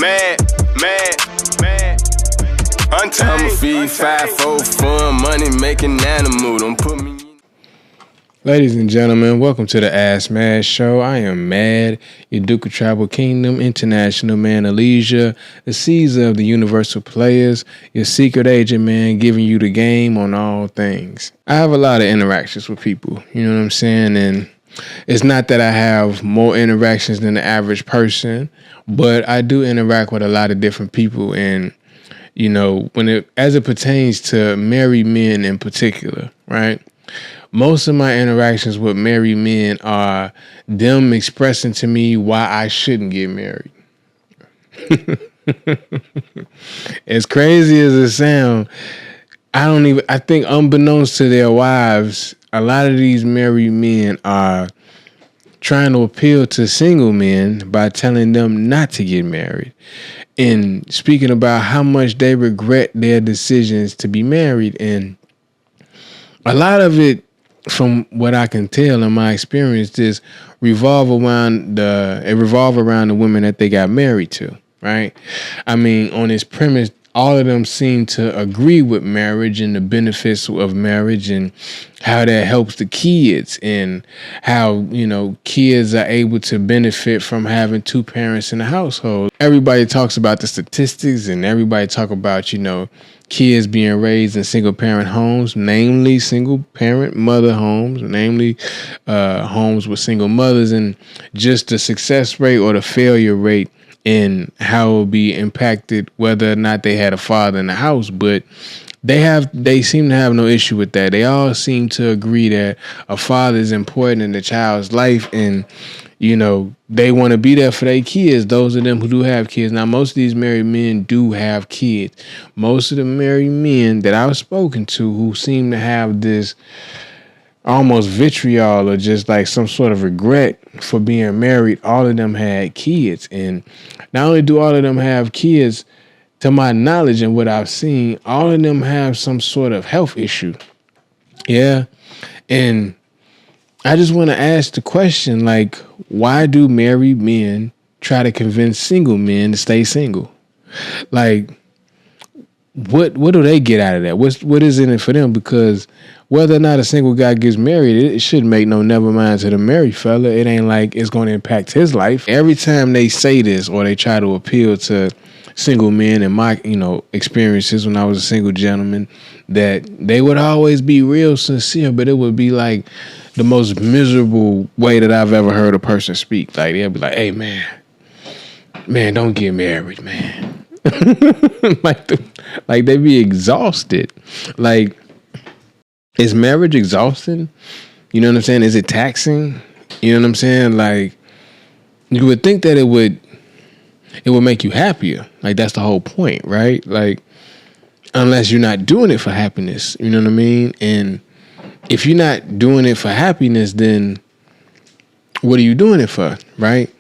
Mad. I'ma feed 5-4 fun, money making animal. Don't put me. Ladies and gentlemen, welcome to the Ask Mad Show. I am Mad, your Duke of Tribal Kingdom, International Man of Leisure, the Caesar of the Universal Players, your secret agent man giving you the game on all things. I have a lot of interactions with people, you know what I'm saying? And it's not that I have more interactions than the average person, but I do interact with a lot of different people. And, you know, as it pertains to married men in particular, right? Most of my interactions with married men are them expressing to me why I shouldn't get married. As crazy as it sounds, I think unbeknownst to their wives, a lot of these married men are trying to appeal to single men by telling them not to get married and speaking about how much they regret their decisions to be married. And a lot of it, from what I can tell in my experience, just revolve around the women that they got married to, right? I mean, on this premise, all of them seem to agree with marriage and the benefits of marriage and how that helps the kids and how, you know, kids are able to benefit from having two parents in the household. Everybody talks about the statistics and everybody talk about, you know, kids being raised in single parent homes, namely single parent mother homes, namely homes with single mothers, and just the success rate or the failure rate and how it will be impacted whether or not they had a father in the house. But they seem to have no issue with that. They all seem to agree that a father is important in the child's life, and you know, they want to be there for their kids, those of them who do have kids. Now, most of these married men do have kids. Most of the married men that I've spoken to who seem to have this almost vitriol or just like some sort of regret for being married, all of them had kids. And not only do all of them have kids, to my knowledge and what I've seen, all of them have some sort of health issue. Yeah. And I just want to ask the question, like, why do married men try to convince single men to stay single? Like, what do they get out of that? What is in it for them? Because whether or not a single guy gets married, it shouldn't make no never mind to the married fella. It ain't like it's going to impact his life. Every time they say this or they try to appeal to single men and my, you know, experiences when I was a single gentleman, that they would always be real sincere, but it would be like the most miserable way that I've ever heard a person speak. Like, they'll be like, hey, man, don't get married, man. like they be exhausted. Like, is marriage exhausting? You know what I'm saying? Is it taxing? You know what I'm saying? Like, you would think that it would make you happier. Like, that's the whole point, right? Like, unless you're not doing it for happiness, you know what I mean? And if you're not doing it for happiness, then what are you doing it for, right?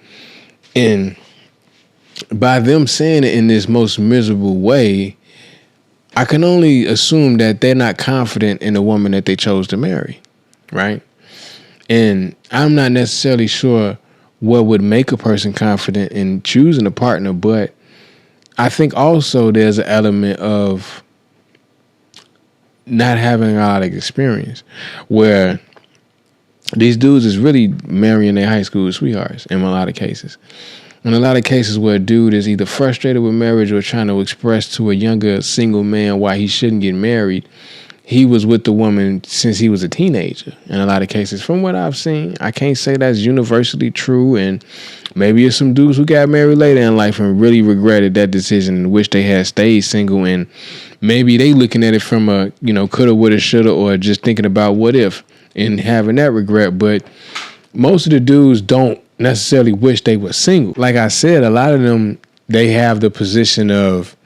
And by them saying it in this most miserable way, I can only assume that they're not confident in the woman that they chose to marry, right? And I'm not necessarily sure what would make a person confident in choosing a partner, but I think also there's an element of not having a lot of experience where these dudes is really marrying their high school sweethearts in a lot of cases. In a lot of cases where a dude is either frustrated with marriage or trying to express to a younger single man why he shouldn't get married, he was with the woman since he was a teenager. In a lot of cases, from what I've seen, I can't say that's universally true. And maybe it's some dudes who got married later in life and really regretted that decision and wish they had stayed single. And maybe they looking at it from a, you know, coulda, woulda, shoulda, or just thinking about what if and having that regret. But most of the dudes don't necessarily wish they were single. Like I said, a lot of them, they have the position of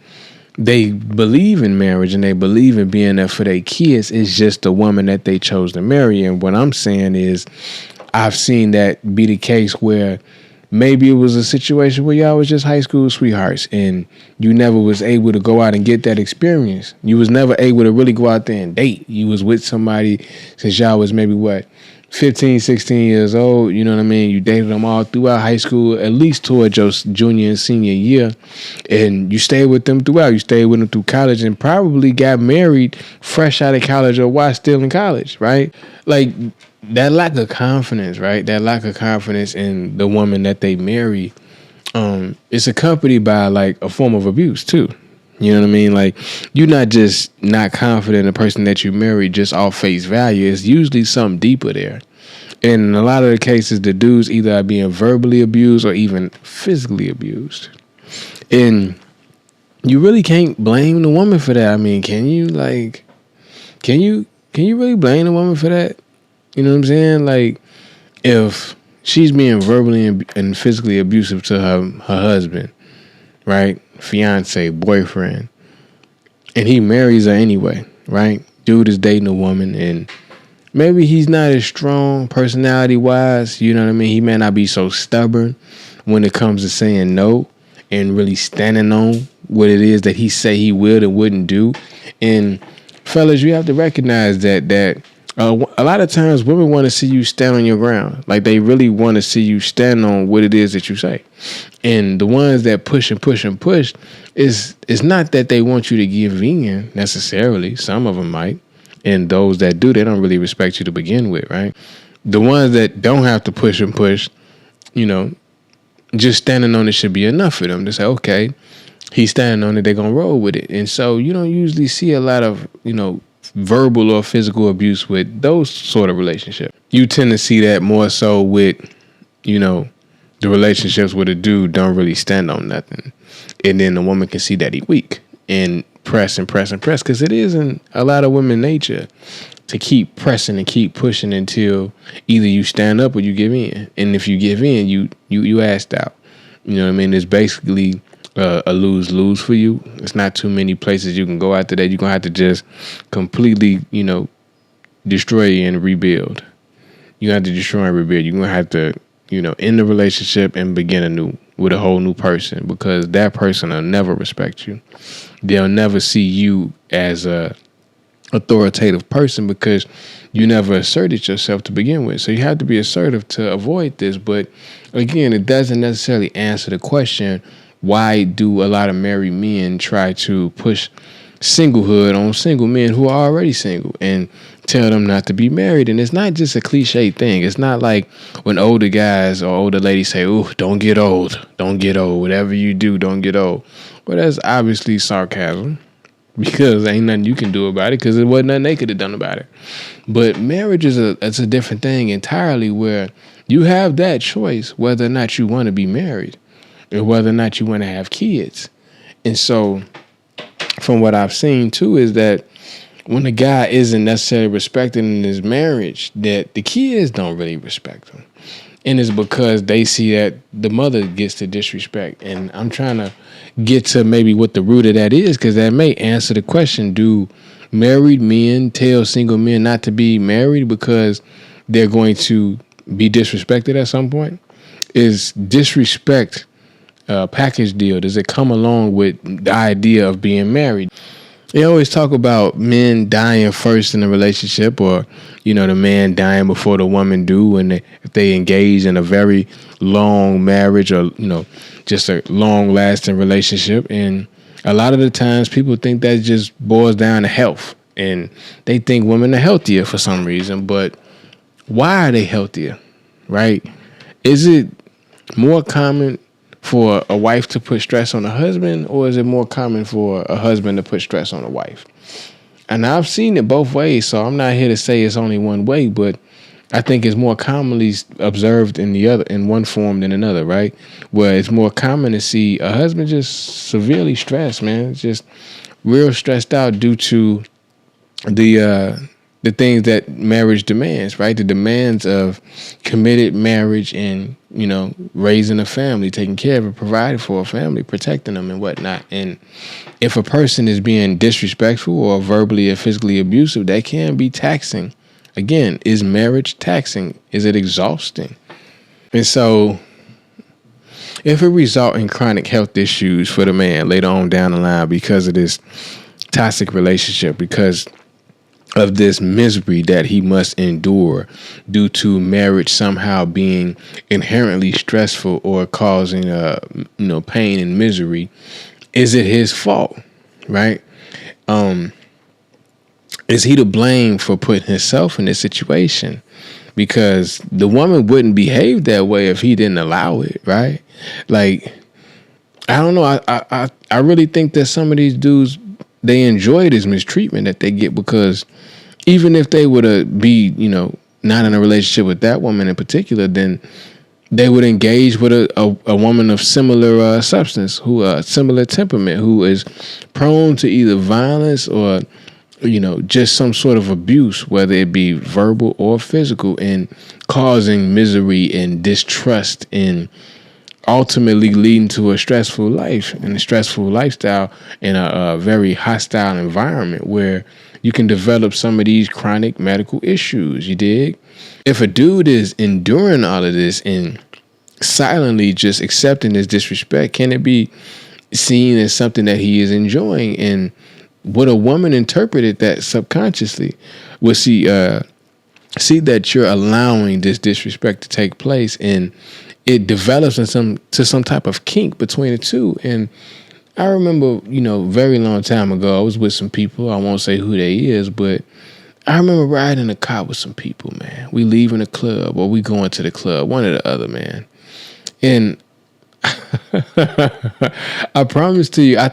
they believe in marriage and they believe in being there for their kids. It's just the woman that they chose to marry. And what I'm saying is I've seen that be the case where maybe it was a situation where y'all was just high school sweethearts and you never was able to go out and get that experience. You was never able to really go out there and date. You was with somebody since y'all was maybe 15 15, 16 years old, you know what I mean? You dated them all throughout high school, at least towards your junior and senior year. And you stayed with them throughout. You stayed with them through college and probably got married fresh out of college or while still in college, right? Like that lack of confidence, right? That lack of confidence in the woman that they marry, it's accompanied by like a form of abuse too. You know what I mean? Like, you're not just not confident in the person that you marry just off face value. It's usually something deeper there. And in a lot of the cases, the dudes either are being verbally abused or even physically abused. And you really can't blame the woman for that. I mean, can you? Like, can you really blame the woman for that? You know what I'm saying? Like, if she's being verbally and physically abusive to her husband, right? Fiance, boyfriend, and he marries her anyway, right? Dude is dating a woman, and maybe he's not as strong personality wise, you know what I mean? He may not be so stubborn when it comes to saying no and really standing on what it is that he say he will and wouldn't do. And fellas, you have to recognize that a lot of times women want to see you stand on your ground. Like, they really want to see you stand on what it is that you say. And the ones that push and push and push, it's not that they want you to give in necessarily. Some of them might. And those that do, they don't really respect you to begin with, right? The ones that don't have to push and push, you know, just standing on it should be enough for them to say, okay, he's standing on it, they're going to roll with it. And so you don't usually see a lot of, you know, verbal or physical abuse with those sort of relationships. You tend to see that more so with, you know, the relationships where the dude don't really stand on nothing. And then the woman can see that he weak and press and press and press, because it is in a lot of women's nature to keep pressing and keep pushing until either you stand up or you give in. And if you give in, you asked out. You know what I mean? It's basically a lose-lose for you. It's not too many places you can go after that. You're going to have to just completely, you know, destroy and rebuild. You have to destroy and rebuild. You're going to have to, you know, end the relationship and begin anew with a whole new person, because that person will never respect you. They'll never see you as a authoritative person because you never asserted yourself to begin with. So you have to be assertive to avoid this. But again, it doesn't necessarily answer the question, why do a lot of married men try to push singlehood on single men who are already single and tell them not to be married? And it's not just a cliche thing. It's not like when older guys or older ladies say, "Oh, don't get old. Don't get old. Whatever you do, don't get old." Well, that's obviously sarcasm, because ain't nothing you can do about it, because it wasn't nothing they could have done about it. But marriage is it's a different thing entirely, where you have that choice whether or not you want to be married or whether or not you want to have kids. And so from what I've seen too is that when a guy isn't necessarily respected in his marriage, that the kids don't really respect him. And it's because they see that the mother gets the disrespect. And I'm trying to get to maybe what the root of that is, because that may answer the question, do married men tell single men not to be married because they're going to be disrespected at some point? Is disrespect a package deal? Does it come along with the idea of being married? They always talk about men dying first in a relationship, or, you know, the man dying before the woman do when if they engage in a very long marriage, or, you know, just a long lasting relationship. And a lot of the times people think that just boils down to health, and they think women are healthier for some reason. But why are they healthier, right? Is it more common for a wife to put stress on a husband, or is it more common for a husband to put stress on a wife? And I've seen it both ways, so I'm not here to say it's only one way, but I think it's more commonly observed in one form than another, right? Where it's more common to see a husband just severely stressed, man. Just real stressed out due to the things that marriage demands, right? The demands of committed marriage and, you know, raising a family, taking care of it, providing for a family, protecting them and whatnot. And if a person is being disrespectful or verbally or physically abusive, that can be taxing. Again, is marriage taxing? Is it exhausting? And so if it results in chronic health issues for the man later on down the line because of this toxic relationship, because of this misery that he must endure due to marriage somehow being inherently stressful or causing pain and misery, is it his fault, right? Is he to blame for putting himself in this situation? Because the woman wouldn't behave that way if he didn't allow it, right? Like, I don't know. I really think that some of these dudes, they enjoy this mistreatment that they get, because even if they were to be, not in a relationship with that woman in particular, then they would engage with a woman of similar substance, who similar temperament, who is prone to either violence or, just some sort of abuse, whether it be verbal or physical, and causing misery and distrust and ultimately leading to a stressful life and a stressful lifestyle in a very hostile environment where you can develop some of these chronic medical issues. You dig? If a dude is enduring all of this and silently just accepting this disrespect, can it be seen as something that he is enjoying? And would a woman interpret that subconsciously? Would she see that you're allowing this disrespect to take place, and it develops to some type of kink between the two? And I remember, very long time ago, I was with some people. I won't say who they is, but I remember riding in a car with some people, man. We leaving the club, or we going to the club, one or the other, man. And I promise to you, I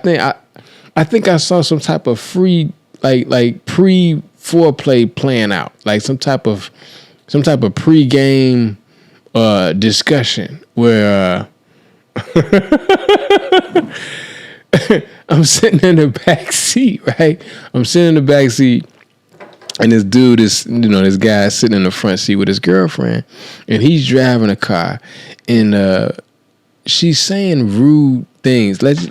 think I saw some type of free, like pre-foreplay playing out, like some type of pre-game discussion where I'm sitting in the back seat, right? I'm sitting in the back seat, and this dude is, this guy is sitting in the front seat with his girlfriend, and he's driving a car, and she's saying rude things. Let's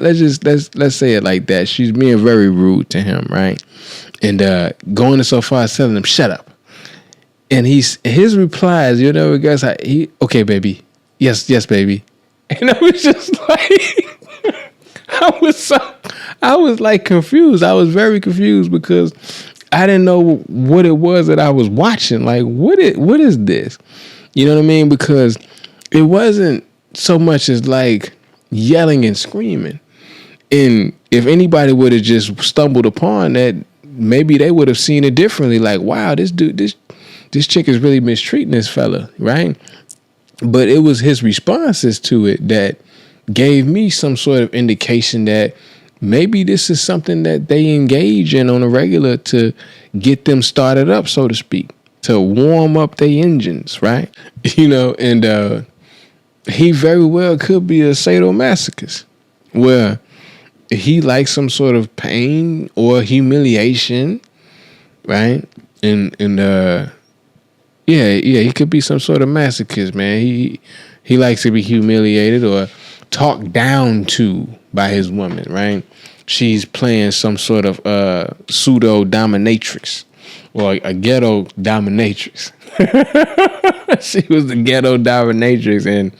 say it like that. She's being very rude to him, right? And going so far as telling him, "Shut up." And his replies, guys, okay, baby, yes, baby. And I was just like, I was like confused. I was very confused because I didn't know what it was that I was watching. Like, what is this? You know what I mean? Because it wasn't so much as like yelling and screaming. And if anybody would have just stumbled upon that, maybe they would have seen it differently. Like, wow, this chick is really mistreating this fella, right? But it was his responses to it that gave me some sort of indication that maybe this is something that they engage in on a regular to get them started up, so to speak, to warm up their engines, right? And he very well could be a sadomasochist, where he likes some sort of pain or humiliation, right? And he could be some sort of masochist, man. He likes to be humiliated or talked down to by his woman, right? She's playing some sort of pseudo dominatrix or a ghetto dominatrix. She was the ghetto dominatrix, and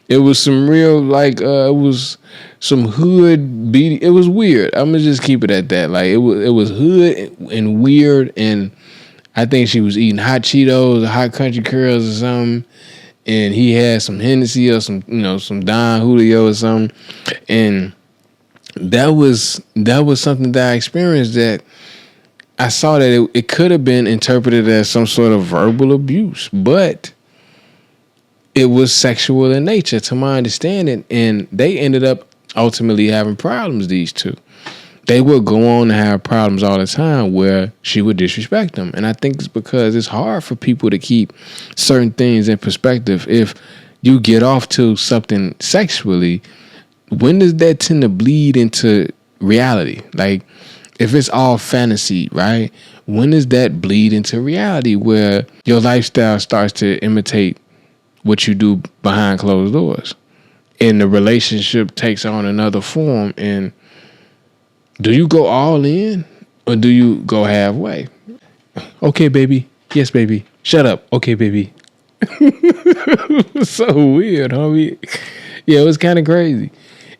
it was some real it was some hood beat. It was weird. I'm gonna just keep it at that. Like it was hood and weird, and I think she was eating hot Cheetos or hot country curls or something. And he had some Hennessy or some Don Julio or something. And that was something that I experienced, that I saw that it could have been interpreted as some sort of verbal abuse, but it was sexual in nature, to my understanding. And they ended up ultimately having problems, these two. They would go on to have problems all the time where she would disrespect them. And I think it's because it's hard for people to keep certain things in perspective. If you get off to something sexually, when does that tend to bleed into reality? Like, if it's all fantasy, right? When does that bleed into reality where your lifestyle starts to imitate what you do behind closed doors? And the relationship takes on another form. And do you go all in or do you go halfway? Okay, baby. Yes, baby. Shut up. Okay, baby. So weird, homie. Yeah, it was kind of crazy.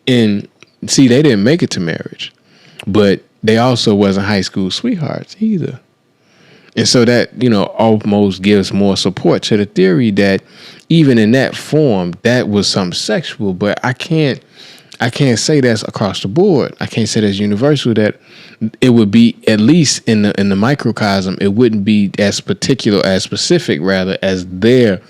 And see, they didn't make it to marriage, but they also wasn't high school sweethearts either. And so that, almost gives more support to the theory that even in that form, that was something sexual. But I can't say that's across the board. I can't say that's universal, that it would be, at least in the microcosm, it wouldn't be as particular, as specific rather, as their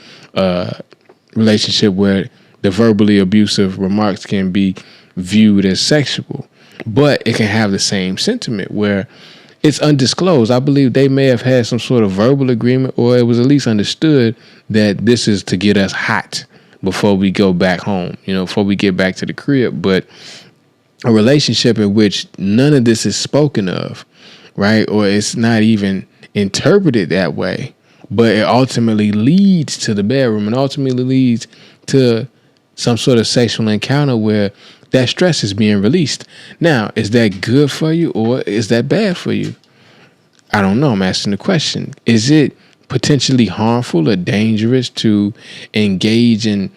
relationship, where the verbally abusive remarks can be viewed as sexual. But it can have the same sentiment where it's undisclosed. I believe they may have had some sort of verbal agreement, or it was at least understood that this is to get us hot before we go back home, before we get back to the crib. But a relationship in which none of this is spoken of, right? Or it's not even interpreted that way, but it ultimately leads to the bedroom and ultimately leads to some sort of sexual encounter where that stress is being released. Now, is that good for you or is that bad for you? I don't know. I'm asking the question. Is it potentially harmful or dangerous to engage in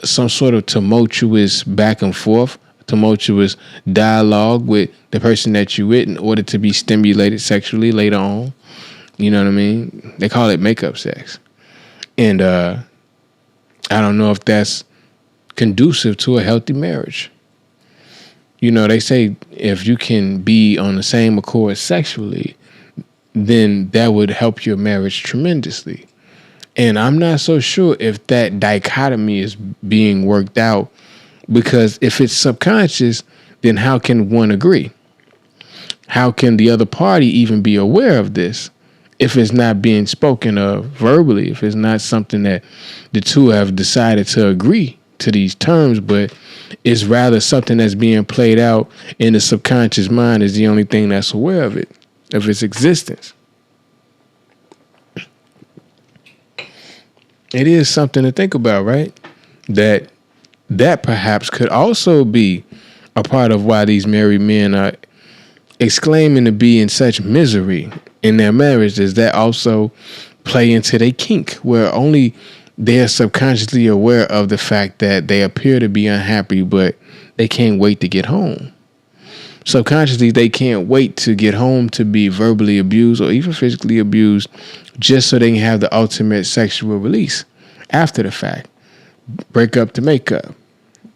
some sort of tumultuous back and forth, tumultuous dialogue with the person that you're with in order to be stimulated sexually later on? You know what I mean? They call it makeup sex. And I don't know if that's conducive to a healthy marriage. They say if you can be on the same accord sexually, then that would help your marriage tremendously. And I'm not so sure if that dichotomy is being worked out, because if it's subconscious, then how can one agree? How can the other party even be aware of this if it's not being spoken of verbally, if it's not something that the two have decided to agree to these terms, but it's rather something that's being played out in the subconscious mind is the only thing that's aware of it, of its existence. It is something to think about, right? That perhaps could also be a part of why these married men are exclaiming to be in such misery in their marriage. Does that also play into their kink, where only they're subconsciously aware of the fact that they appear to be unhappy, but they can't wait to get home? Subconsciously, they can't wait to get home to be verbally abused or even physically abused, just so they can have the ultimate sexual release after the fact. Break up to make up,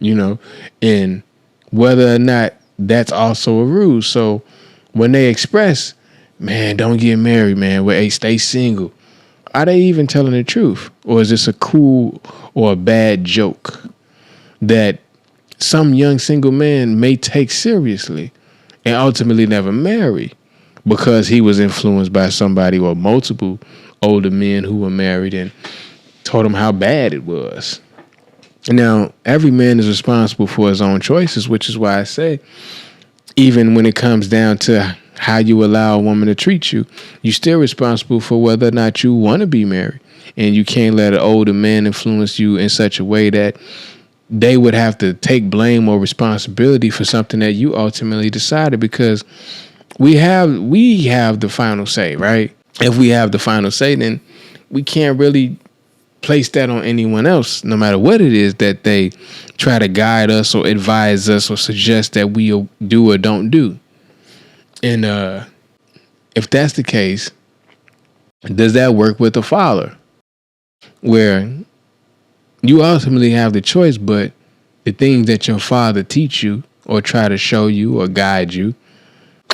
and whether or not that's also a ruse. So when they express, man, don't get married, man, stay single, are they even telling the truth? Or is this a cool or a bad joke that some young single man may take seriously and ultimately never marry because he was influenced by somebody or multiple older men who were married and told him how bad it was? Now, every man is responsible for his own choices, which is why I say, even when it comes down to how you allow a woman to treat you, you're still responsible for whether or not you want to be married. And you can't let an older man influence you in such a way that they would have to take blame or responsibility for something that you ultimately decided, because we have the final say, right? If we have the final say, then we can't really place that on anyone else, no matter what it is that they try to guide us or advise us or suggest that we do or don't do. And if that's the case, does that work with a father, where you ultimately have the choice, but the things that your father teach you or try to show you or guide you,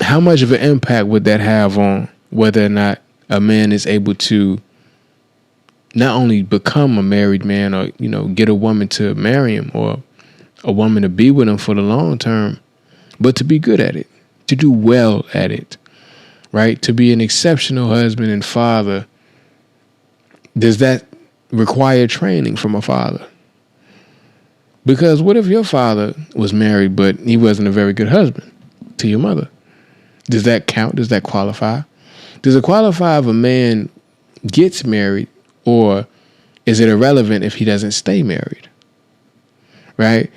how much of an impact would that have on whether or not a man is able to not only become a married man or, get a woman to marry him or a woman to be with him for the long term, but to be good at it, to do well at it, right? To be an exceptional husband and father. Does that require training from a father? Because what if your father was married, but he wasn't a very good husband to your mother? Does that count? Does that qualify? Does it qualify if a man gets married, or is it irrelevant if he doesn't stay married? Right?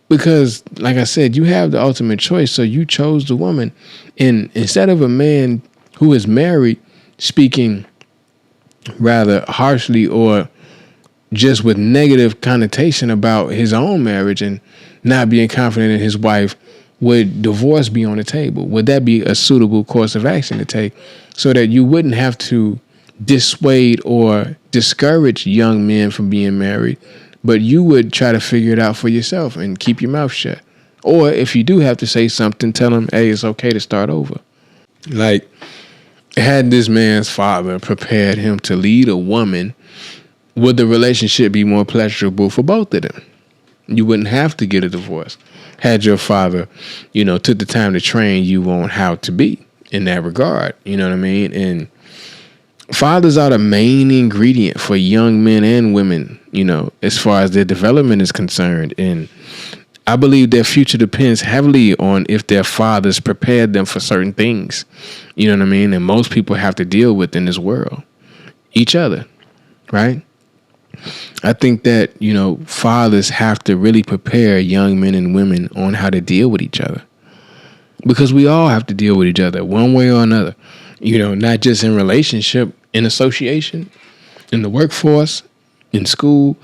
Because, like I said, you have the ultimate choice. So you chose the woman. And instead of a man who is married speaking rather harshly or just with negative connotation about his own marriage and not being confident in his wife, would divorce be on the table? Would that be a suitable course of action to take so that you wouldn't have to dissuade or discourage young men from being married, but you would try to figure it out for yourself and keep your mouth shut? Or if you do have to say something, tell them, hey, it's okay to start over. Like, had this man's father prepared him to lead a woman, would the relationship be more pleasurable for both of them? You wouldn't have to get a divorce had your father, took the time to train you on how to be in that regard. You know what I mean? And fathers are the main ingredient for young men and women, as far as their development is concerned. And I believe their future depends heavily on if their fathers prepared them for certain things. You know what I mean? And most people have to deal with in this world each other, right? I think that, fathers have to really prepare young men and women on how to deal with each other, because we all have to deal with each other one way or another, not just in relationship, in association, in the workforce, in school,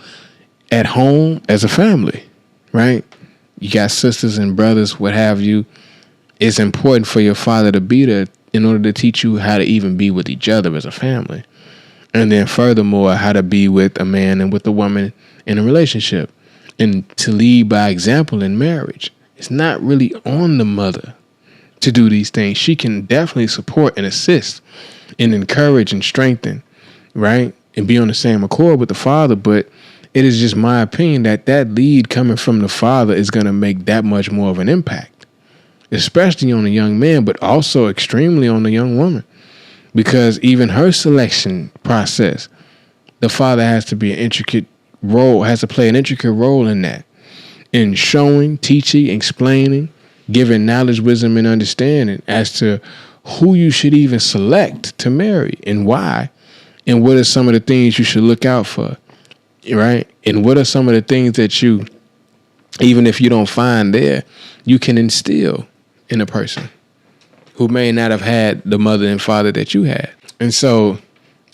at home, as a family, right? You got sisters and brothers, what have you. It's important for your father to be there in order to teach you how to even be with each other as a family. And then furthermore, how to be with a man and with a woman in a relationship, and to lead by example in marriage. It's not really on the mother to do these things. She can definitely support and assist and encourage and strengthen, right? And be on the same accord with the father. But it is just my opinion that lead coming from the father is going to make that much more of an impact, especially on the young man, but also extremely on the young woman. Because even her selection process, the father has to play an intricate role in that, in showing, teaching, explaining, giving knowledge, wisdom, and understanding as to who you should even select to marry and why, and what are some of the things you should look out for, right? And what are some of the things that you, even if you don't find there, you can instill in a person who may not have had the mother and father that you had. And so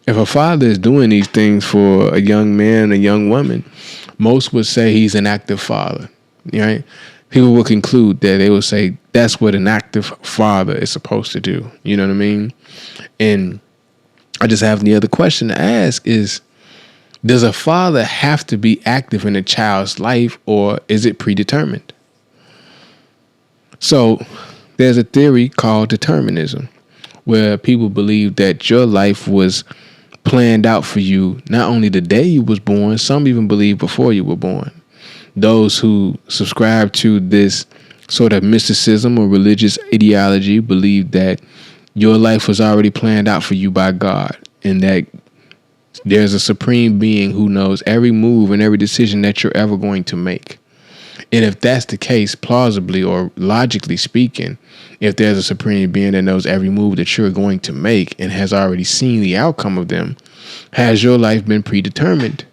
if a father is doing these things for a young man, a young woman, most would say he's an active father, right? People will conclude that they will say that's what an active father is supposed to do. You know what I mean? And I just have the other question to ask is, does a father have to be active in a child's life, or is it predetermined? So there's a theory called determinism, where people believe that your life was planned out for you not only the day you was born, some even believe before you were born. Those who subscribe to this sort of mysticism or religious ideology believe that your life was already planned out for you by God, and that there's a supreme being who knows every move and every decision that you're ever going to make. And if that's the case, plausibly or logically speaking, if there's a supreme being that knows every move that you're going to make and has already seen the outcome of them, has your life been predetermined?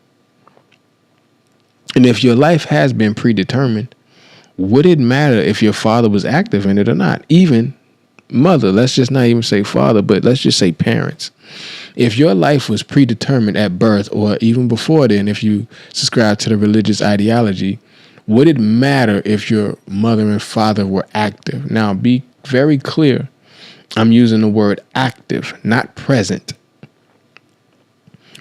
And if your life has been predetermined, would it matter if your father was active in it or not? Even mother, let's just not even say father, but let's just say parents. If your life was predetermined at birth, or even before then, if you subscribe to the religious ideology, would it matter if your mother and father were active? Now, be very clear. I'm using the word active, not present.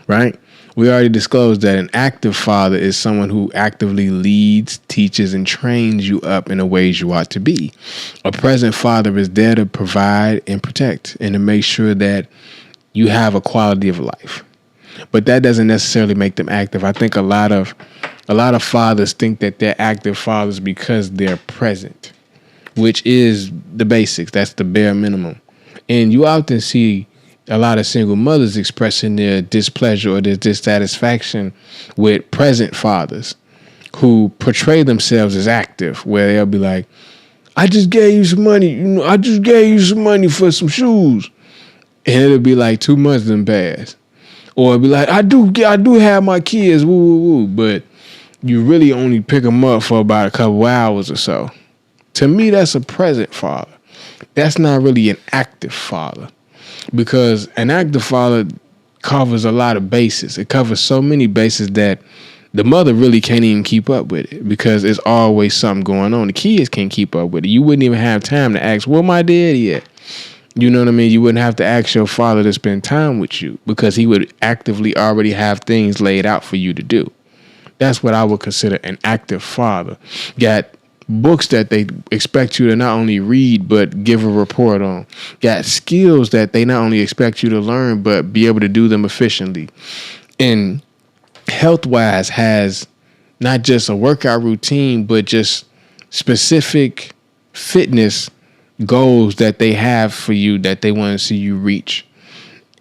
Right? We already disclosed that an active father is someone who actively leads, teaches, and trains you up in the ways you ought to be. A present father is there to provide and protect and to make sure that you have a quality of life. But that doesn't necessarily make them active. I think a lot of fathers think that they're active fathers because they're present, which is the basics. That's the bare minimum. And you often see a lot of single mothers expressing their displeasure or their dissatisfaction with present fathers who portray themselves as active, where they'll be like, I just gave you some money. I just gave you some money for some shoes. And it'll be like 2 months done pass. Or it'll be like, I do have my kids, woo, woo, woo. But you really only pick them up for about a couple hours or so. To me, that's a present father. That's not really an active father. Because an active father covers a lot of bases. It covers so many bases that the mother really can't even keep up with it because there's always something going on. The kids can't keep up with it. You wouldn't even have time to ask, where my daddy at? You know what I mean? You wouldn't have to ask your father to spend time with you because he would actively already have things laid out for you to do. That's what I would consider an active father. Got books that they expect you to not only read, but give a report on. Got skills that they not only expect you to learn, but be able to do them efficiently. And health-wise has not just a workout routine, but just specific fitness goals that they have for you that they want to see you reach.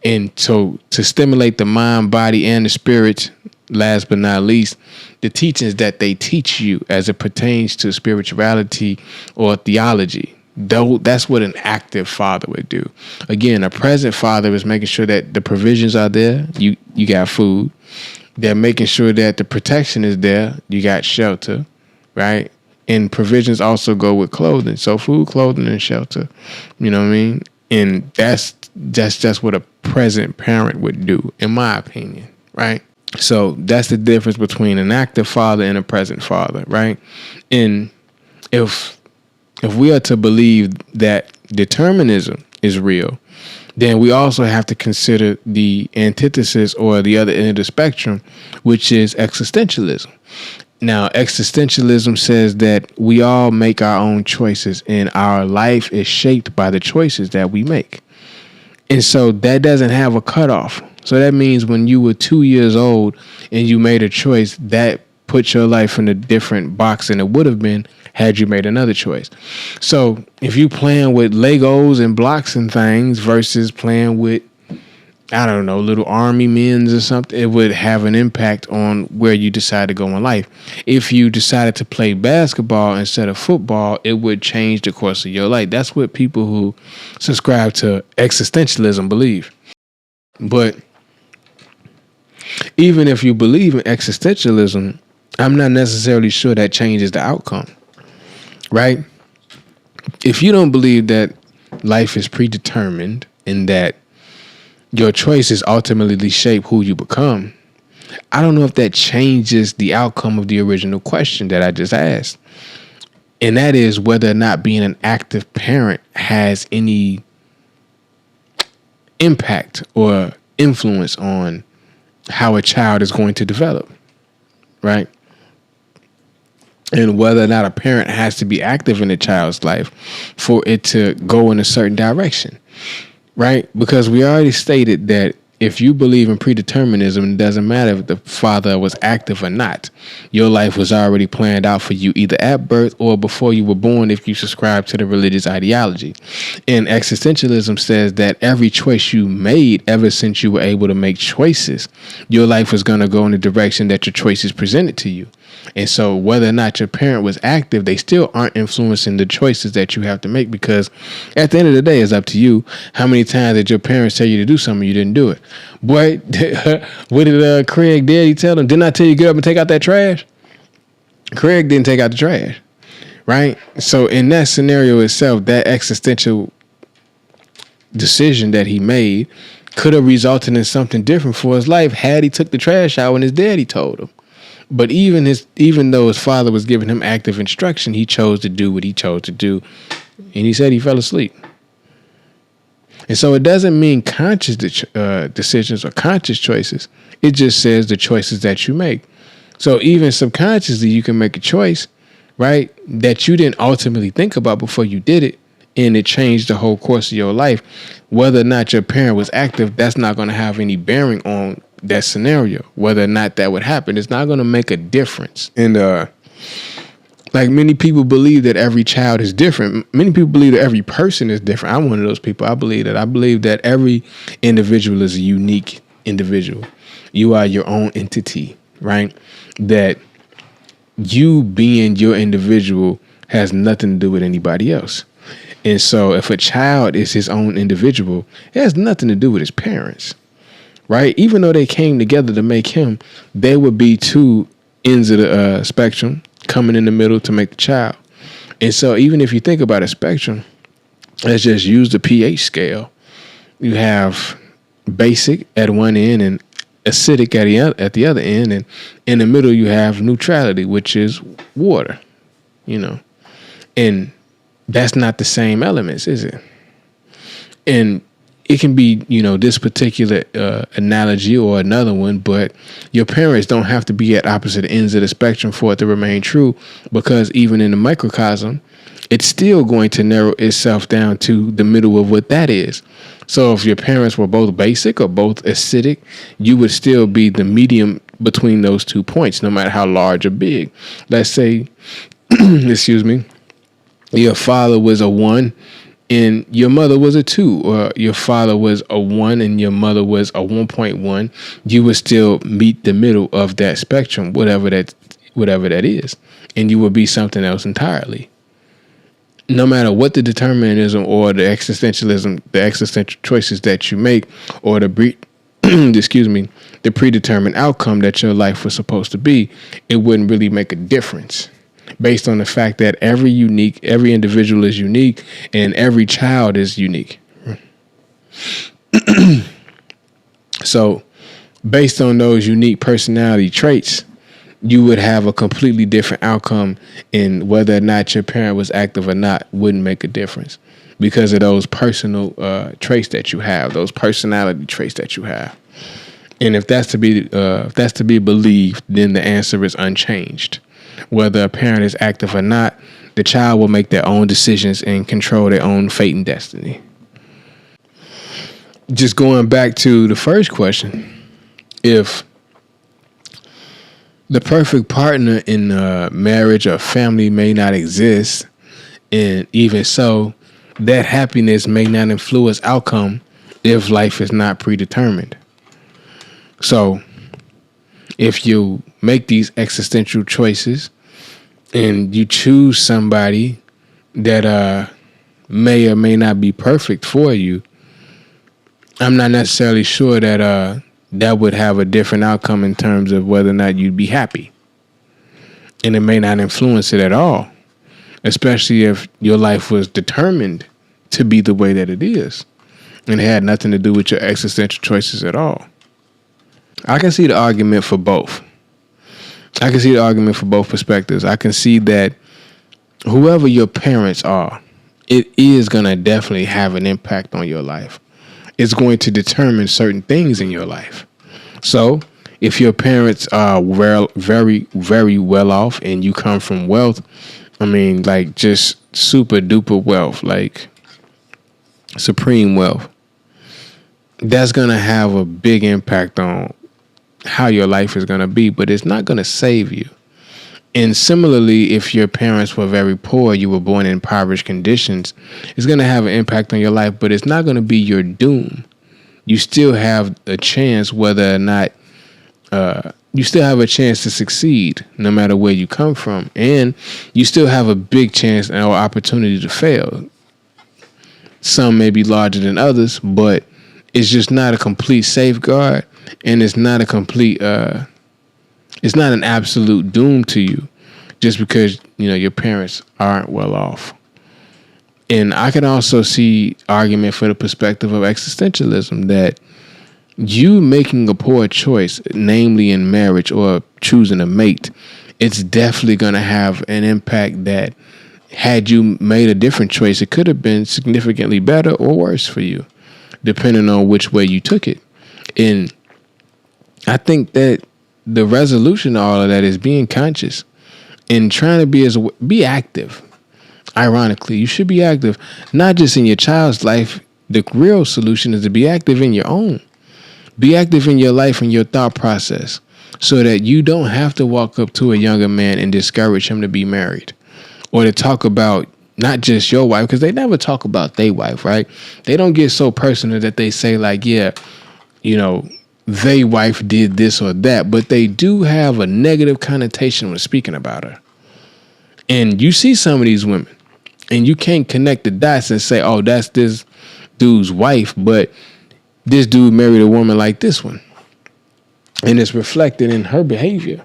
And so to stimulate the mind, body, and the spirit, last but not least, the teachings that they teach you as it pertains to spirituality or theology. Though that's what an active father would do. Again, a present father is making sure that the provisions are there. You got food. They're making sure that the protection is there. You got shelter, right? And provisions also go with clothing. So food, clothing, and shelter. You know what I mean? And that's just what a present parent would do, in my opinion, right? So that's the difference between an active father and a present father, right? And if we are to believe that determinism is real, then we also have to consider the antithesis or the other end of the spectrum, which is existentialism. Now, existentialism says that we all make our own choices and our life is shaped by the choices that we make. And so that doesn't have a cutoff. So that means when you were 2 years old and you made a choice, that put your life in a different box than it would have been had you made another choice. So if you playing with Legos and blocks and things versus playing with, I don't know, little army men's or something, it would have an impact on where you decide to go in life. If you decided to play basketball instead of football, it would change the course of your life. That's what people who subscribe to existentialism believe. But even if you believe in existentialism, I'm not necessarily sure that changes the outcome, right? If you don't believe that life is predetermined and that your choices ultimately shape who you become, I don't know if that changes the outcome of the original question that I just asked. And that is whether or not being an active parent has any impact or influence on how a child is going to develop, right? And whether or not a parent has to be active in a child's life for it to go in a certain direction, right? Because we already stated that if you believe in predeterminism, it doesn't matter if the father was active or not. Your life was already planned out for you either at birth or before you were born if you subscribe to the religious ideology. And existentialism says that every choice you made ever since you were able to make choices, your life was going to go in the direction that your choices presented to you. And so whether or not your parent was active, they still aren't influencing the choices that you have to make, because at the end of the day, it's up to you. How many times did your parents tell you to do something, you didn't do it? Boy, what did Craig daddy tell him? Didn't I tell you to get up and take out that trash? Craig didn't take out the trash, right? So in that scenario itself, that existential decision that he made could have resulted in something different for his life had he took the trash out when his daddy told him. But even though his father was giving him active instruction, he chose to do what he chose to do. And he said he fell asleep. And so it doesn't mean conscious decisions or conscious choices. It just says the choices that you make. So even subconsciously, you can make a choice, right, that you didn't ultimately think about before you did it, and it changed the whole course of your life. Whether or not your parent was active, that's not going to have any bearing on that scenario. Whether or not that would happen, it's not going to make a difference. And like many people believe that every child is different. Many people believe that every person is different. I'm one of those people. I believe that every individual is a unique individual. You are your own entity, right? That you being your individual has nothing to do with anybody else. And so if a child is his own individual, it has nothing to do with his parents, right? Even though they came together to make him, they would be two ends of the spectrum coming in the middle to make the child. And so even if you think about a spectrum, let's just use the pH scale. You have basic at one end and acidic at the other end, and in the middle you have neutrality, which is water. And that's not the same elements, is it? And it can be, this particular analogy or another one, but your parents don't have to be at opposite ends of the spectrum for it to remain true, because even in the microcosm, it's still going to narrow itself down to the middle of what that is. So if your parents were both basic or both acidic, you would still be the medium between those 2 points, no matter how large or big. Let's say, excuse me, your father was a 1 and your mother was a 2, or your father was a 1 and your mother was a 1.1, you would still meet the middle of that spectrum, whatever that is, and you would be something else entirely. No matter what the determinism or the existentialism, the existential choices that you make, or the predetermined outcome that your life was supposed to be, it wouldn't really make a difference, based on the fact that every individual is unique and every child is unique. So based on those unique personality traits, you would have a completely different outcome, in whether or not your parent was active or not wouldn't make a difference, because of those personal traits that you have, those personality traits that you have. And if that's to be believed, then the answer is unchanged. Whether a parent is active or not, the child will make their own decisions and control their own fate and destiny. Just going back to the first question, if the perfect partner in marriage or family may not exist, and even so, that happiness may not influence outcome if life is not predetermined. So if you make these existential choices and you choose somebody that may or may not be perfect for you, I'm not necessarily sure that that would have a different outcome in terms of whether or not you'd be happy. And it may not influence it at all, especially if your life was determined to be the way that it is and it had nothing to do with your existential choices at all. I can see the argument for both. I can see the argument for both perspectives. I can see that whoever your parents are, it is going to definitely have an impact on your life. It's going to determine certain things in your life. So if your parents are very, very well off and you come from wealth, I mean, like just super duper wealth, like supreme wealth, that's going to have a big impact on how your life is going to be, but it's not going to save you. And similarly, if your parents were very poor, you were born in impoverished conditions, it's going to have an impact on your life, but it's not going to be your doom. You still have a chance whether or not, you still have a chance to succeed no matter where you come from. And you still have a big chance or opportunity to fail. Some may be larger than others, but it's just not a complete safeguard, and it's not a complete, it's not an absolute doom to you just because, your parents aren't well off. And I can also see argument for the perspective of existentialism, that you making a poor choice, namely in marriage or choosing a mate, it's definitely going to have an impact that had you made a different choice, it could have been significantly better or worse for you, depending on which way you took it. And I think that the resolution to all of that is being conscious and trying to be active. Ironically, you should be active, not just in your child's life. The real solution is to be active in your own. Be active in your life and your thought process so that you don't have to walk up to a younger man and discourage him to be married, or to talk about not just your wife, because they never talk about their wife, right? They don't get so personal that they say like, yeah, they wife did this or that, but they do have a negative connotation when speaking about her. And you see some of these women and you can't connect the dots and say, oh, that's this dude's wife, but this dude married a woman like this one. And it's reflected in her behavior.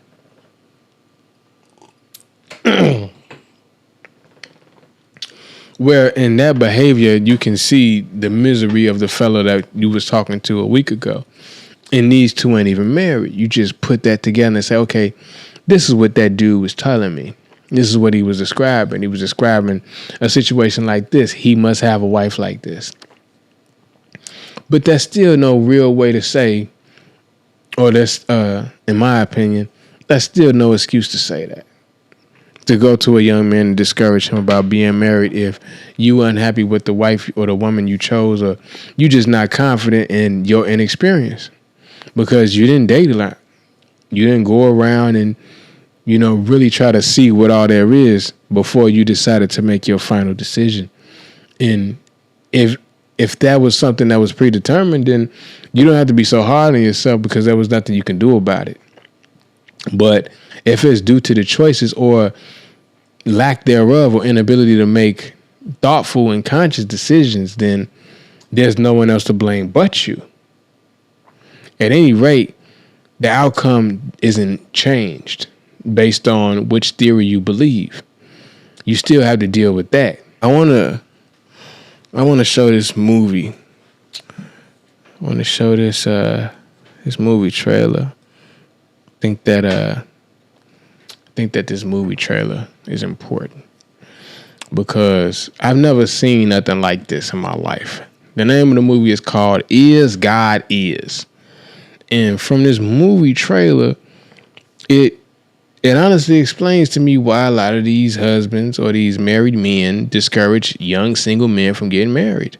Where in that behavior, you can see the misery of the fellow that you was talking to a week ago. And these two ain't even married. You just put that together and say, okay, this is what that dude was telling me. This is what he was describing. He was describing a situation like this. He must have a wife like this. But that's still no real way to say, or that's, in my opinion, that's still no excuse to say that. To go to a young man and discourage him about being married if you unhappy with the wife or the woman you chose, or you just not confident in your inexperience because you didn't date a lot. You didn't go around and, really try to see what all there is before you decided to make your final decision. And if that was something that was predetermined, then you don't have to be so hard on yourself because there was nothing you can do about it. But if it's due to the choices or lack thereof or inability to make thoughtful and conscious decisions, then there's no one else to blame but you. At any rate, the outcome isn't changed based on which theory you believe. You still have to deal with that. I want to show this movie. I want to show this movie trailer. I think that this movie trailer is important because I've never seen nothing like this in my life. The name of the movie is called Is God Is. And from this movie trailer, it honestly explains to me why a lot of these husbands or these married men discourage young single men from getting married.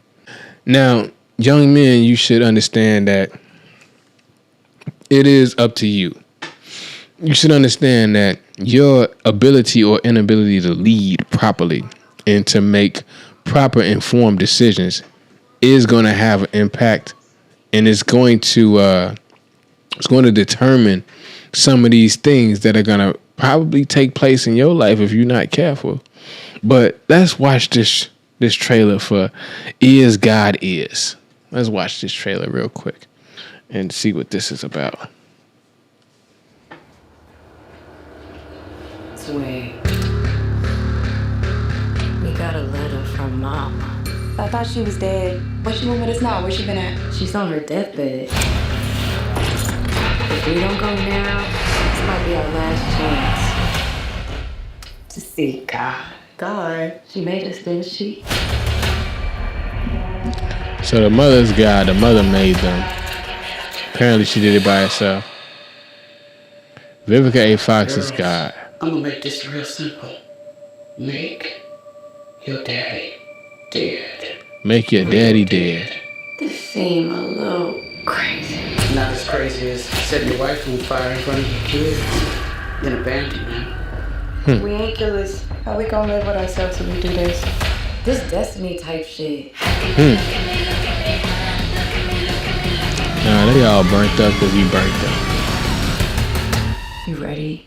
Now, young men, you should understand that it is up to you. You should understand that your ability or inability to lead properly and to make proper informed decisions is going to have an impact, and it's going to determine some of these things that are going to probably take place in your life if you're not careful. But let's watch this trailer for Is God Is. Let's watch this trailer real quick and see what this is about. Sway. We got a letter from Mom. I thought she was dead. What she want with us now? Where she been at? She's on her deathbed. If we don't go now, this might be our last chance to see God. God, she made us, didn't she? So the mother's God, the mother made them. Apparently she did it by herself. Vivica A. Fox is God. I'm gonna make this real simple. Make your daddy dead. Make your daddy dead. This seemed a little crazy. Not as crazy as setting your wife on fire in front of your kids. Then abandon them. We ain't killers. How we gonna live with ourselves if we do this? This destiny type shit. Nah, they all burnt up because we burnt up. You ready?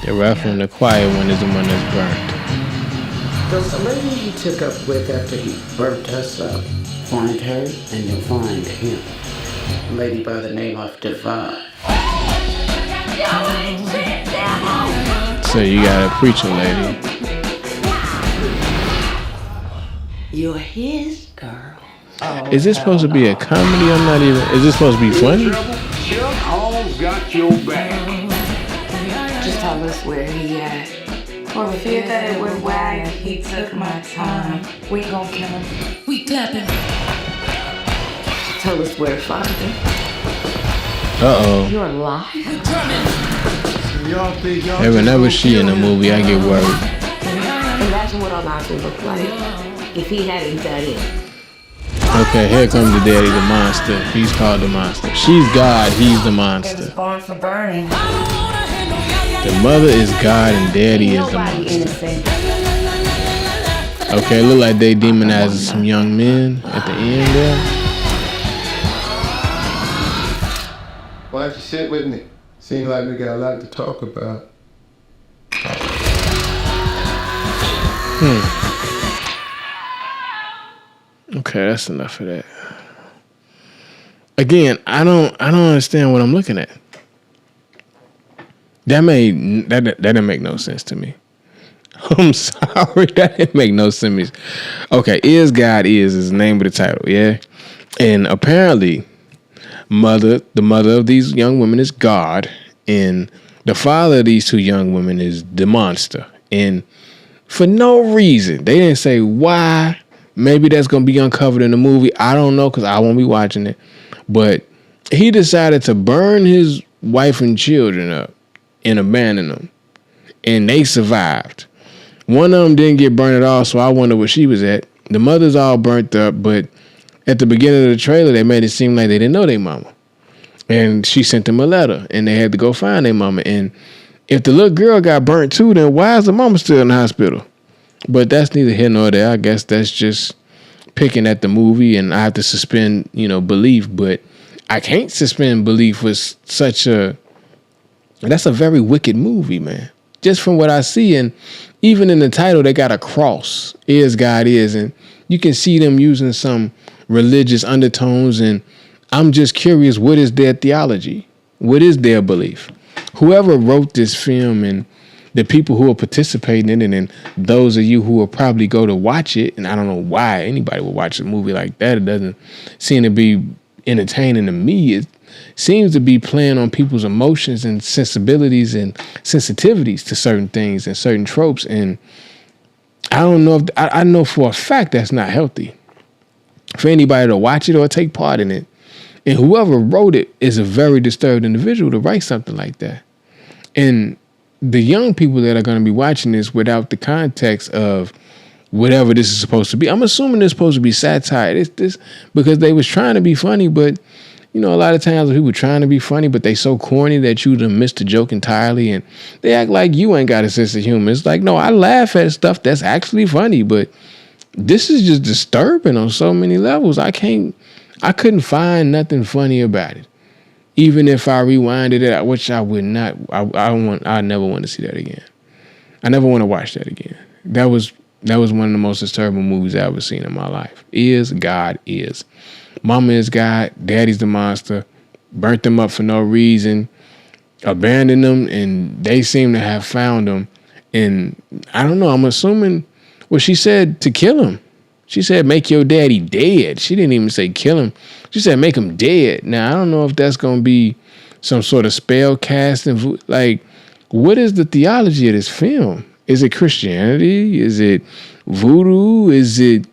The rough and the quiet one is the one that's burnt. Does the lady he took up with after he burnt us up, find her and you'll find him. A lady by the name of Divine. So you got a preacher lady. You're his girl. Is this supposed to be a comedy? Is this supposed to be funny? All's got your back. Just tell us where he at. For fear that it would wag, he took my time. We gon' kill him. We clapping. Tell us where to find him. Uh-oh. You're alive. Hey, whenever she in a movie, I get worried. Imagine what our lives would look like if he hadn't done it. Okay, here comes the daddy, the monster. He's called the monster. She's God, he's the It was monster. born for burning. The mother is God and daddy is the Nobody monster. innocent. Okay, look like they demonizing some young men at the end there. Why don't you sit with me? Seems like we got a lot to talk about. Okay, that's enough of that. Again, I don't understand what I'm looking at. That didn't make no sense to me. I'm sorry, that didn't make no sense. Okay, Is God Is the name of the title, yeah? And apparently, the mother of these young women is God, and the father of these two young women is the monster. And for no reason, they didn't say why. Maybe that's going to be uncovered in the movie. I don't know, because I won't be watching it. But he decided to burn his wife and children up and abandon them. And they survived. One of them didn't get burned at all, so I wonder where she was at. The mother's all burnt up, but at the beginning of the trailer, they made it seem like they didn't know their mama. And she sent them a letter, and they had to go find their mama. And if the little girl got burnt too, then why is the mama still in the hospital? But that's neither here nor there. I guess that's just picking at the movie, and I have to suspend, belief. But I can't suspend belief with that's a very wicked movie, man. Just from what I see, and even in the title, they got a cross. Is God is, and you can see them using some religious undertones, and I'm just curious, what is their theology? What is their belief? Whoever wrote this film and the people who are participating in it, and those of you who will probably go to watch it, and I don't know why anybody would watch a movie like that. It doesn't seem to be entertaining to me. It seems to be playing on people's emotions and sensibilities and sensitivities to certain things and certain tropes. And I don't know if I know for a fact that's not healthy for anybody to watch it or take part in it. And whoever wrote it is a very disturbed individual to write something like that. And the young people that are going to be watching this without the context of whatever this is supposed to be, I'm assuming it's supposed to be satire. It's this because they was trying to be funny, but a lot of times when people trying to be funny, but they so corny that you done missed the joke entirely, and they act like you ain't got a sense of humor. It's like, no, I laugh at stuff that's actually funny, but this is just disturbing on so many levels. I couldn't find nothing funny about it. Even if I rewinded it, which I would not, I never want to see that again. I never want to watch that again. That was one of the most disturbing movies I've ever seen in my life. Is God is. Mama is God, daddy's the monster, burnt them up for no reason, abandoned them, and they seem to have found them. And I don't know, I'm assuming, well, she said to kill him. She said, make your daddy dead. She didn't even say kill him. She said, make him dead. Now, I don't know if that's going to be some sort of spell casting. Like, what is the theology of this film? Is it Christianity? Is it voodoo? Is it,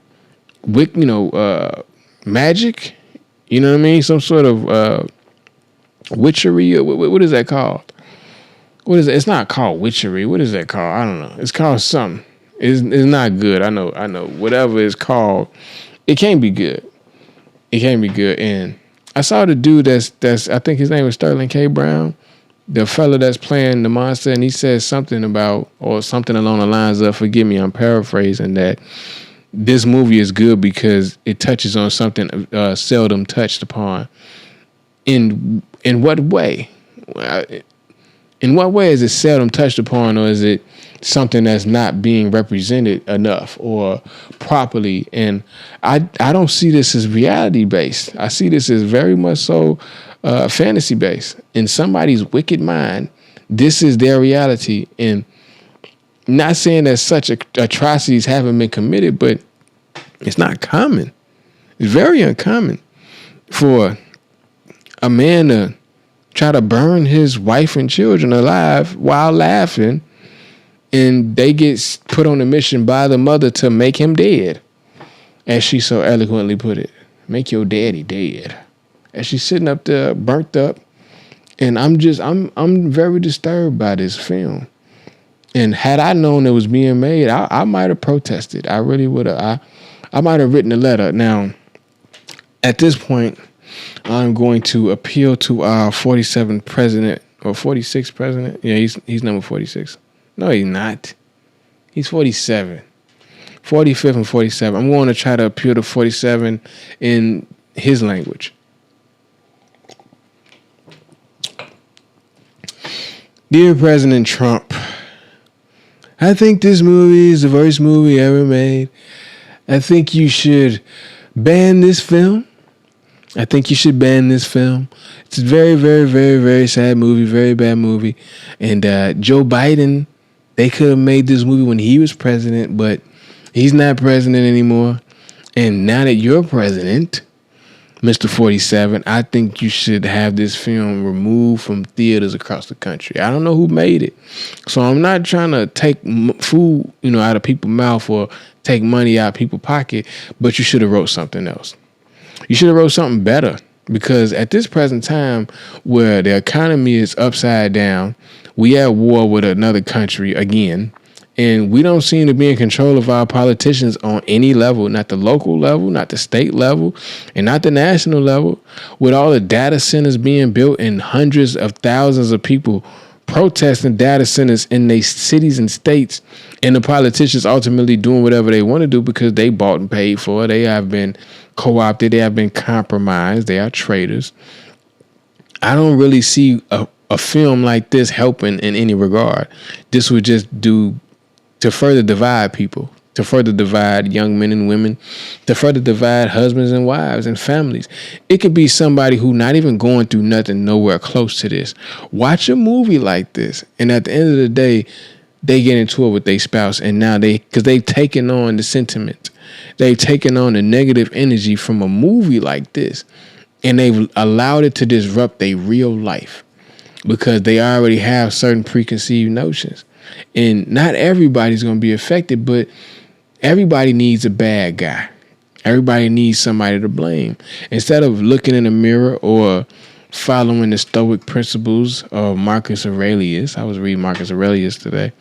magic? You know what I mean? Some sort of witchery? What is that called? What is it? It's not called witchery. What is that called? I don't know. It's called something. It's not good. I know. Whatever it's called, it can't be good. It can't be good. And I saw the dude that's I think his name is Sterling K. Brown, the fella that's playing the monster, and he says something about, or something along the lines of, forgive me, I'm paraphrasing, that this movie is good because it touches on something seldom touched upon. In what way? In what way is it seldom touched upon, or is it something that's not being represented enough or properly? And I don't see this as reality based. I see this as very much so fantasy based. In somebody's wicked mind, this is their reality. And not saying that such atrocities haven't been committed, but it's not common. It's very uncommon for a man to try to burn his wife and children alive while laughing, and they get put on a mission by the mother to make him dead, as she so eloquently put it. Make your daddy dead. As she's sitting up there, burnt up, and I'm very disturbed by this film. And had I known it was being made, I might have protested. I really would have. I might have written a letter. Now, at this point, I'm going to appeal to our 47th president, or 46th president. Yeah, he's number 46. No, he's not. He's 47. 45th and 47. I'm going to try to appeal to 47 in his language. Dear President Trump, I think this movie is the worst movie ever made. I think you should ban this film. I think you should ban this film. It's a very, very, very, very sad movie, very bad movie. And Joe Biden, they could have made this movie when he was president, but he's not president anymore. And now that you're president, Mr. 47, I think you should have this film removed from theaters across the country. I don't know who made it. So I'm not trying to take food, out of people's mouth or take money out of people's pocket, but you should have wrote something else. You should have wrote something better, because at this present time where the economy is upside down, we at war with another country again, and we don't seem to be in control of our politicians on any level, not the local level, not the state level, and not the national level, with all the data centers being built and hundreds of thousands of people protesting data centers in their cities and states, and the politicians ultimately doing whatever they want to do because they bought and paid for it. They have been co-opted. They have been compromised. They are traitors. I don't really see a film like this helping in any regard. This would just do to further divide people, to further divide young men and women, to further divide husbands and wives and families. It could be somebody who not even going through nothing nowhere close to this. Watch a movie like this, and at the end of the day, they get into it with their spouse, and now because they've taken on the sentiment, they've taken on the negative energy from a movie like this, and they've allowed it to disrupt their real life because they already have certain preconceived notions. And not everybody's going to be affected, but everybody needs a bad guy. Everybody needs somebody to blame. Instead of looking in the mirror or following the Stoic principles of Marcus Aurelius, I was reading Marcus Aurelius today.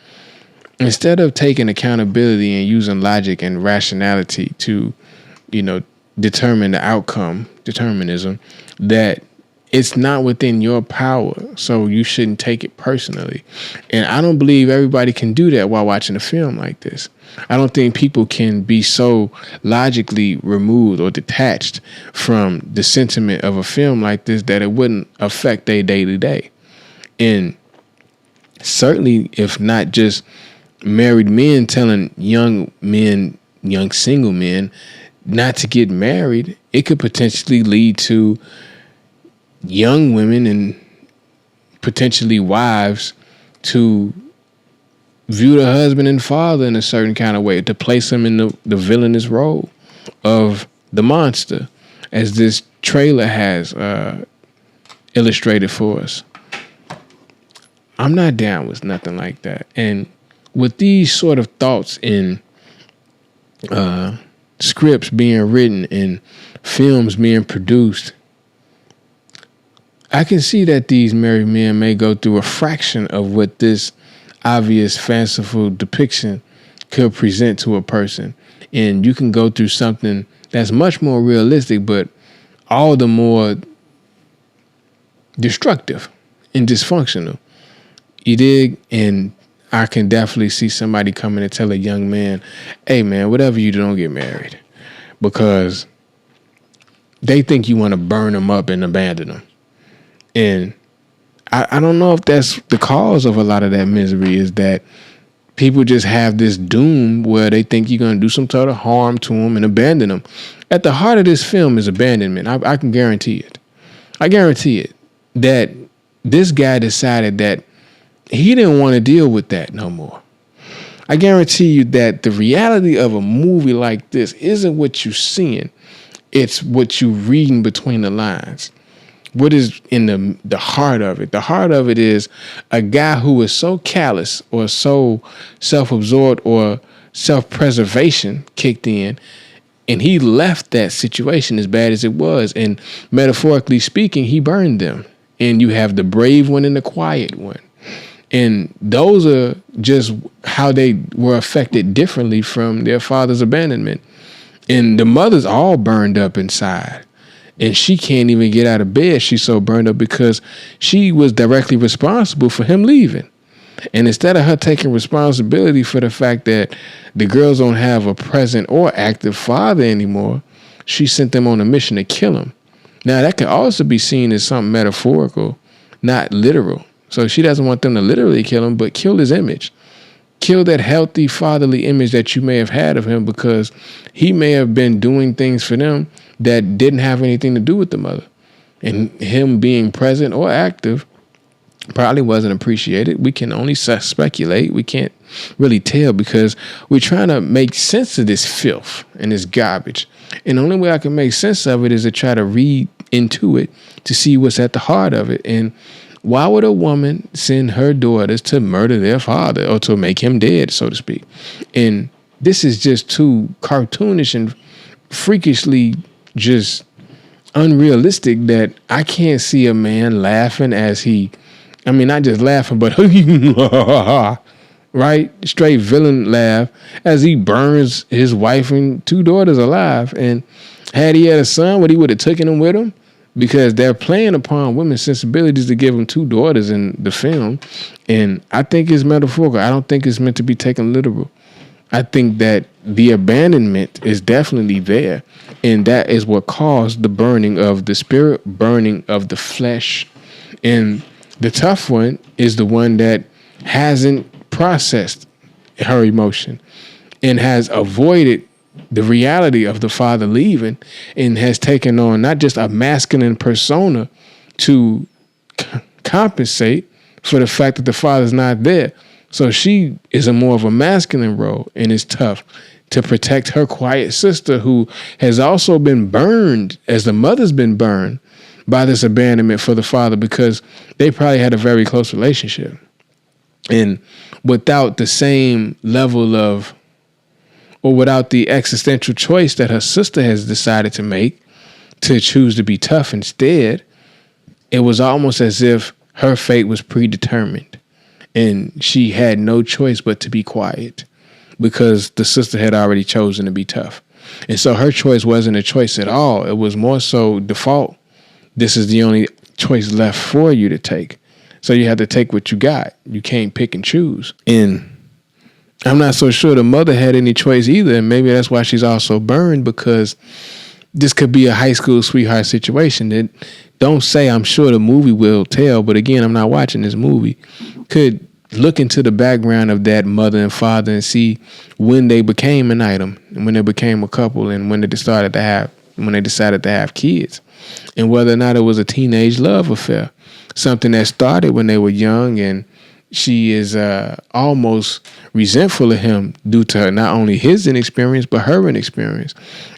Instead of taking accountability and using logic and rationality to, determine the outcome, determinism, that it's not within your power, so you shouldn't take it personally. And I don't believe everybody can do that while watching a film like this. I don't think people can be so logically removed or detached from the sentiment of a film like this that it wouldn't affect their day-to-day. And certainly, if not just married men telling young single men not to get married, it could potentially lead to young women and potentially wives to view the husband and father in a certain kind of way, to place them in the villainous role of the monster, as this trailer has illustrated for us. I'm not down with nothing like that. And with these sort of thoughts in scripts being written and films being produced, I can see that these married men may go through a fraction of what this obvious, fanciful depiction could present to a person. And you can go through something that's much more realistic, but all the more destructive and dysfunctional. You dig? And I can definitely see somebody coming and tell a young man, hey, man, whatever you do, don't get married. Because they think you want to burn them up and abandon them. And I don't know if that's the cause of a lot of that misery, is that people just have this doom where they think you're going to do some sort of harm to them and abandon them. At the heart of this film is abandonment. I can guarantee it. I guarantee it that this guy decided that he didn't want to deal with that no more. I guarantee you that the reality of a movie like this isn't what you're seeing. It's what you're reading between the lines. What is in the heart of it? The heart of it is a guy who is so callous or so self-absorbed or self-preservation kicked in, and he left that situation as bad as it was. And metaphorically speaking, he burned them. And you have the brave one and the quiet one. And those are just how they were affected differently from their father's abandonment. And the mother's all burned up inside. And she can't even get out of bed. She's so burned up because she was directly responsible for him leaving. And instead of her taking responsibility for the fact that the girls don't have a present or active father anymore, she sent them on a mission to kill him. Now, that could also be seen as something metaphorical, not literal. So she doesn't want them to literally kill him, but kill his image. Kill that healthy fatherly image that you may have had of him, because he may have been doing things for them that didn't have anything to do with the mother. And him being present or active probably wasn't appreciated. We can only speculate. We can't really tell, because we're trying to make sense of this filth and this garbage. And the only way I can make sense of it is to try to read into it to see what's at the heart of it. And why would a woman send her daughters to murder their father or to make him dead, so to speak? And this is just too cartoonish and freakishly just unrealistic that I can't see a man laughing as he, I mean, not just laughing, but right? Straight villain laugh as he burns his wife and 2 daughters alive. And had he had a son, would he would have taken him with him? Because they're playing upon women's sensibilities to give them 2 daughters in the film. And I think it's metaphorical. I don't think it's meant to be taken literal. I think that the abandonment is definitely there. And that is what caused the burning of the spirit, burning of the flesh. And the tough one is the one that hasn't processed her emotion and has avoided the reality of the father leaving and has taken on not just a masculine persona to compensate for the fact that the father's not there. So she is a more of a masculine role, and it's tough to protect her quiet sister who has also been burned as the mother's been burned by this abandonment for the father, because they probably had a very close relationship. And without the same level of, or without the existential choice that her sister has decided to make to choose to be tough instead, it was almost as if her fate was predetermined and she had no choice but to be quiet because the sister had already chosen to be tough. And so her choice wasn't a choice at all. It was more so default. This is the only choice left for you to take. So you have to take what you got. You can't pick and choose. And I'm not so sure the mother had any choice either. And maybe that's why she's also burned, because this could be a high school sweetheart situation that, don't say I'm sure the movie will tell, but again, I'm not watching this movie, could look into the background of that mother and father and see when they became an item and when they became a couple and when they decided to have kids, and whether or not it was a teenage love affair, something that started when they were young, and she is almost resentful of him due to not only his inexperience, but her inexperience.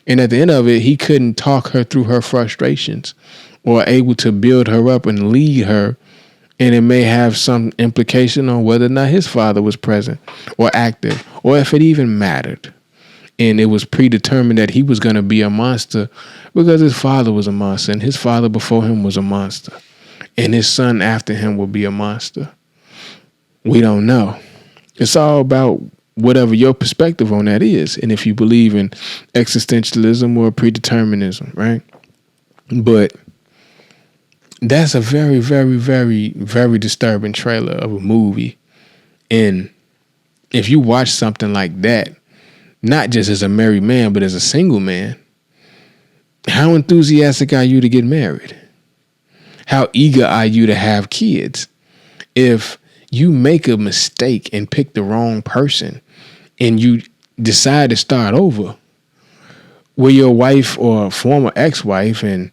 And at the end of it, he couldn't talk her through her frustrations or able to build her up and lead her. And it may have some implication on whether or not his father was present or active, or if it even mattered. And it was predetermined that he was going to be a monster because his father was a monster, and his father before him was a monster, and his son after him will be a monster. We don't know. It's all about whatever your perspective on that is, and if you believe in existentialism or predeterminism, right? But that's a very, very, very, very disturbing trailer of a movie. And if you watch something like that, not just as a married man, but as a single man, how enthusiastic are you to get married? How eager are you to have kids? If you make a mistake and pick the wrong person and you decide to start over, will your wife or former ex-wife, and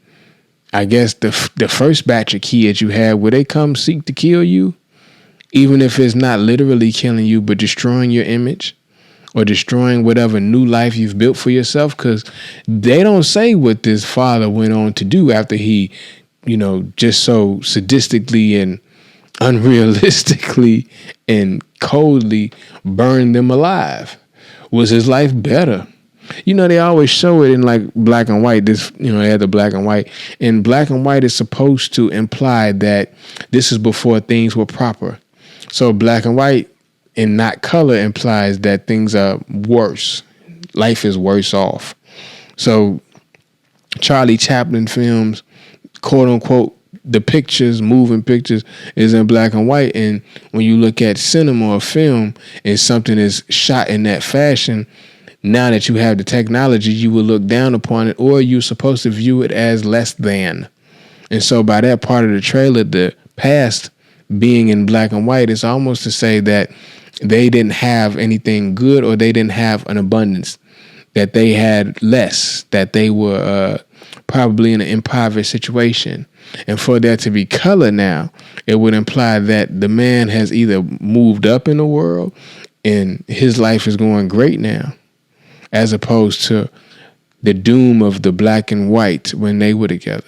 I guess the first batch of kids you had, will they come seek to kill you? Even if it's not literally killing you, but destroying your image or destroying whatever new life you've built for yourself? Because they don't say what this father went on to do after he, just so sadistically and unrealistically and coldly burned them alive. Was his life better? They always show it in like black and white. They had the black and white. And black and white is supposed to imply that this is before things were proper. So black and white and not color implies that things are worse. Life is worse off. So Charlie Chaplin films, quote unquote, the pictures, moving pictures, is in black and white. And when you look at cinema or film and something is shot in that fashion, now that you have the technology, you will look down upon it, or you're supposed to view it as less than. And so by that part of the trailer, the past being in black and white, is almost to say that they didn't have anything good, or they didn't have an abundance, that they had less, that they were probably in an impoverished situation. And for that to be color now, it would imply that the man has either moved up in the world and his life is going great now, as opposed to the doom of the black and white when they were together.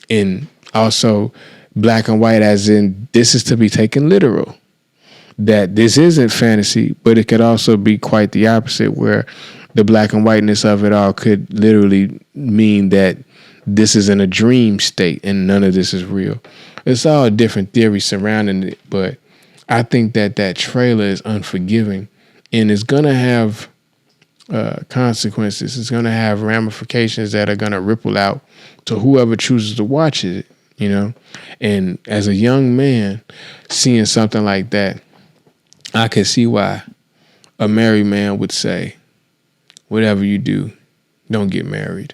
And also black and white as in this is to be taken literal. That this isn't fantasy, but it could also be quite the opposite, where the black and whiteness of it all could literally mean that this is in a dream state and none of this is real. It's all different theories surrounding it, but I think that trailer is unforgiving and it's going to have consequences. It's going to have ramifications that are going to ripple out to whoever chooses to watch it, you know? And as a young man, seeing something like that, I can see why a married man would say, whatever you do, don't get married.